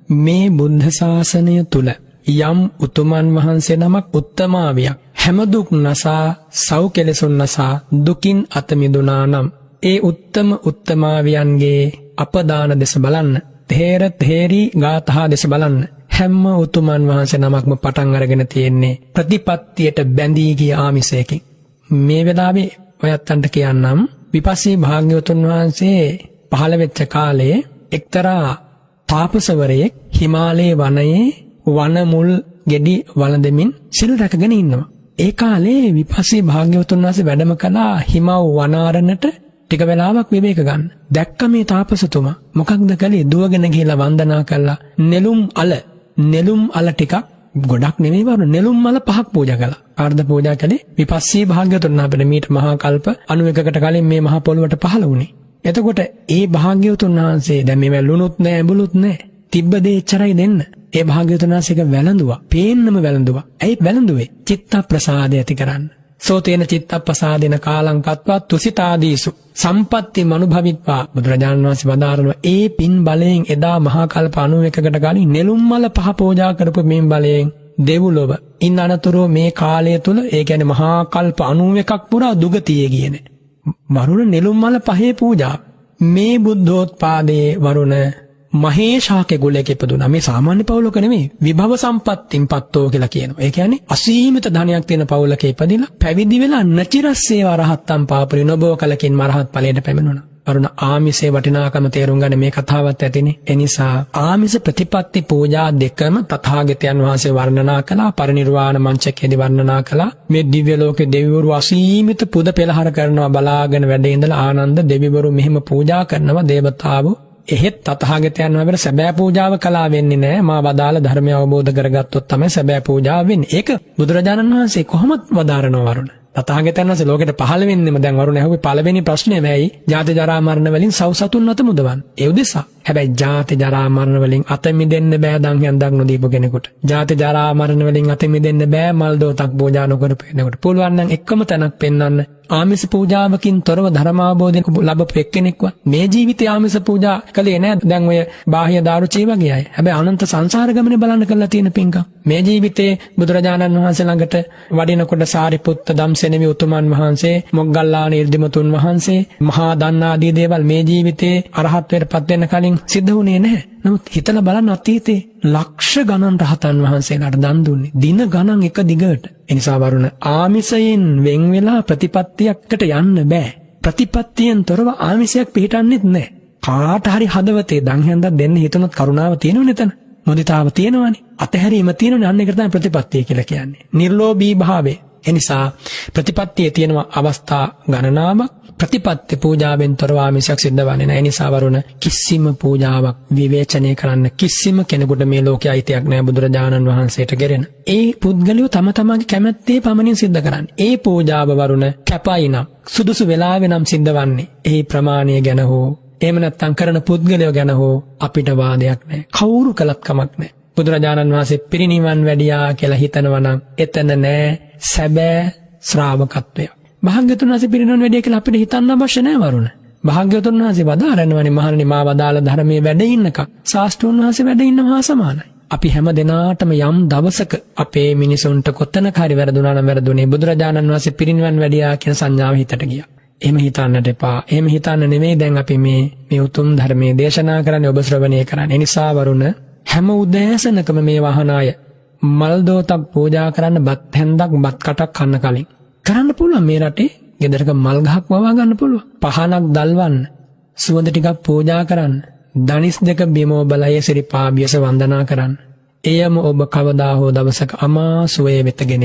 මේ බුද්ධ ශාසනය තුල යම් උතුමන් වහන්සේ නමක් උත්තමාවියක් හැම දුක් නසා සව් කෙලෙසුන් නසා දුකින් අත මිදුණා නම් ඒ උත්තමාවියන්ගේ අපදාන දෙස බලන්න, තේර තේරි ගාථා දෙස බලන්න. හැම උතුමන් වහන්සේ නමක්ම පටන් අරගෙන තියෙන්නේ ප්‍රතිපත්තියට බැඳී ගිය ආමිසයකින්. මේ වෙලාවේ ඔයත්තන්ට කියන්නම්, විපස්සී භාග්‍යවතුන් වහන්සේ පහළ වෙච්ච කාලේ එක්තරා තාපසවරයෙක් හිමාලයේ වනයේ වන මුල් ගෙඩි වළඳමින් සිල් රැකගෙන ඉන්නවා. ඒ කාලේ විපස්සී භාග්‍යවතුන් වහන්සේ වැඩම කළා හිමව් වනාරණට ටික වෙලාවක් විවේක ගන්න. දැක්ක මේ තාපසතුමා මොකක්ද කළේ? දුවගෙන ගිහලා වන්දනා කළා. නෙළුම් අල ටිකක්, ගොඩක් නෙමෙයි වරු, නෙළුම් මල 5ක් පූජා කළා. ආර්ධ පූජා කළේ විපස්සී භාග්‍යවතුන් වහන්සේ මීට මහා කල්ප 91කට කලින් මේ මහා පොළොවට පහළ වුණේ. එතකොට ඒ භාග්‍යවතුන් වහන්සේ දැන් මේ ලුණුත් නැහැ, ඇඹුලුත් නැහැ. තිබ්බ දේ එච්චරයි දෙන්න. ඒ භාග්‍යවතුන් වහන්සේක වැළඳුවා. පේන්නම වැළඳුවා. ඇයි වැළඳුවේ? චිත්ත ප්‍රසාදය ඇති කරන්න. සෝතේන චිත්ත ප්‍රසාදේන කාලං කତ୍වා තුසිතාදීසු සම්පත්ති මනුභවිත්වා. බුදුරජාණන් වහන්සේ වදාරනවා ඒ පින් බලයෙන් එදා මහා කල්ප 91කට කලින් නෙළුම් මල 5 පූජා කරපු මේ බලයෙන් දෙව්ලොව ඉන්න අනතුරු මේ කාලය තුල, ඒ කියන්නේ මහා කල්ප 91ක් පුරා දුගතියේ ගියේ නැහැ. වරුණ නෙළුම් මල 5 පූජා. මේ බුද්ධෝත්පාදයේ වරුණ මහේශාකේ ගුලයක ඉපදුනා. මේ සාමාන්‍ය පවුලක නෙමෙයි, විභව සම්පත්තින් පත්තෝ කියලා කියනවා. ඒ කියන්නේ අසීමිත ධනයක් තියෙන පවුලක ඉපදිලා පැවිදි වෙලා නචිරස්සේව රහත්තම් පාපරි නොබෝ කලකින් මරහත් ඵලයට පැමිණුණා. වරුණ ආමිසේ වටිනාකම තේරුම් ගන්න මේ කතාවත් ඇතිනේ. ඒ නිසා ආමිස ප්‍රතිපත්ති පූජා දෙකම තථාගතයන් වහන්සේ වර්ණනා කළා. පරිනිර්වාණ මංචකයේදී වර්ණනා කළා. මේ දිව්‍ය ලෝකේ දෙවිවරු අසීමිත පුද පෙළහර කරනවා බලාගෙන වැඩ ඉඳලා ආනන්ද දෙවිවරු මෙහිම පූජා කරනවා. දේවතාවෝ එහෙත් තථාගතයන් වහන්සේ සැබෑ පූජාව කළා වෙන්නේ නැහැ. මා වදාළ ධර්මය අවබෝධ කරගත්තොත් තමයි සැබෑ පූජාව වෙන්නේ. ඒක බුදුරජාණන් වහන්සේ කොහොමද වදාරනවා වරුණ? තථාගතයන් වහන්සේ ලෝකෙට පහළ වෙන්නෙම දැන් වරුණ ඇහුවේ පළවෙනි ප්‍රශ්නේ වෙයි ජාති ජරා මරණ වලින් සව් සතුන් අත මුදවන්න. ඒ උදෙසා. හැබැයි ජාති ජරා මරණ වලින් අත මිදෙන්න බෑ දන් හැන්දක් නොදීපු කෙනෙකුට. ජාති ජරා මරණ වලින් අත මිදෙන්න බෑ මල් දෝතක් පූජා නොකරපු කෙනෙකුට. පුළුවන් නම් එකම තැනක් පෙන්වන්න. ආමිස පූජාවකින් තොරව ධර්මාවබෝධයක් ලැබපු එක්කෙනෙක්ව මේ ජීවිතයේ ආමිස පූජා කළේ නෑ. දැන් ඔය බාහ්‍ය දාරුචී වගේ අය. හැබැයි අනන්ත සංසාර ගමනේ බලන්න කරලා තියෙන පින්කම්. මේ ජීවිතයේ බුදුරජාණන් වහන්සේ ළඟට වඩිනකොට සාරිපුත්ත ධම්සෙනෙමි උතුමන් වහන්සේ, මොග්ගල්ලාන ඉර්ධිමතුන් වහන්සේ, මහා දන්නාදී දේවල් මේ ජීවිතයේ අරහත්ත්වයට පත් වෙන්න කලින් සිද්ධ වුණේ නැහැ. නමුත් හිතලා බලන්න අතීතේ ලක්ෂ ගණන් රහතන් වහන්සේලාට දන් දුන්නේ. දින ගණන් එක දිගට. ඒ නිසා වරුණ ආමිසයෙන් වෙන් වෙලා ප්‍රතිපත්තියකට යන්න බෑ. ප්‍රතිපත්තියෙන් තොරව ආමිසයක් පිළිටන්නෙත් නැහැ. කාට හරි හදවතේ දන් හැන්දක් දෙන්න හිතනොත් කරුණාව තියෙනවනේ එතන. මොදිතාව තියෙනවනේ. අතහැරීම තියෙනවනේ. අන්න ඒකට තමයි ප්‍රතිපත්තිය කියලා කියන්නේ. නිර්ලෝභී භාවය. ඒ නිසා ප්‍රතිපත්තියේ තියෙන අවස්ථා ගණනාවක්. ප්‍රතිපත්ති පූජාවෙන් තොරව ආමිසයක් සිද්ධ වන්නේ නැහැ. ඒ නිසා වරුණ කිසිම පූජාවක් විවේචනය කරන්න කිසිම කෙනෙකුට මේ ලෝකයේ අයිතියක් නැහැ බුදුරජාණන් වහන්සේට ගෙරෙන. ඒ පුද්ගලයෝ තම තමන්ගේ කැමැත්තේ පමණින් සිද්ධ කරන්නේ. ඒ පූජාව වරුණ කැපයි නම් සුදුසු වෙලාවෙ නම් සිද්ධ වන්නේ. ඒ ප්‍රමාණය ගැන හෝ එහෙම නැත්නම් කරන පුද්ගලයෝ ගැන හෝ අපිට වාදයක් නැහැ. කවුරු කළත් කමක් නැහැ. බුදුරජාණන් වහන්සේ පිරිනිවන් වැඩියා කියලා හිතනවා නම් එතන නෑ සැබෑ ශ්‍රාවකත්වය. භාග්‍යවතුන් වහන්සේ පිරිනිවන් වැඩියා කියලා අපිට හිතන්න අවශ්‍ය නැහැ වරුණ. භාග්‍යවතුන් වහන්සේ වදාරනවානේ මහණනි මා වදාළ ධර්මයේ වැඩ ඉන්නකම් ශාස්ත්‍රෝන් වහන්සේ වැඩ ඉන්නවා සමානයි. අපි හැම දිනාටම යම් දවසක අපේ මිනිසුන්ට කොතනක හරි වැරදුනා නම් වැරදුනේ බුදුරජාණන් වහන්සේ පිරිනිවන් වැඩියා කියන සංඥාව හිතට ගියා. එහෙම හිතන්නට එපා. එහෙම හිතන්න නෙමෙයි දැන් අපි මේ උතුම් ධර්මයේ දේශනා කරන්නේ ඔබ ශ්‍රවණය කරන්නේ. ඒ නිසා වරුණ හැම උදෑසනකම මේ වහන අය මල් දෝතක් පූජා කරන්න බත් හැන්දක් බත් කටක් කන්න කලින් කරන්න පුළුවන්. මේ රටේ ගෙදරක මල් ගහක් වවා ගන්න පුළුවන්. පහනක් දල්වන්න, සුවඳ ටිකක් පූජා කරන්න, දනිස් දෙක බිම ඔබලා සිරිපාබියස වන්දනා කරන්න. එයම ඔබ කවදා හෝ දවසක අමා සුවය වෙතගෙන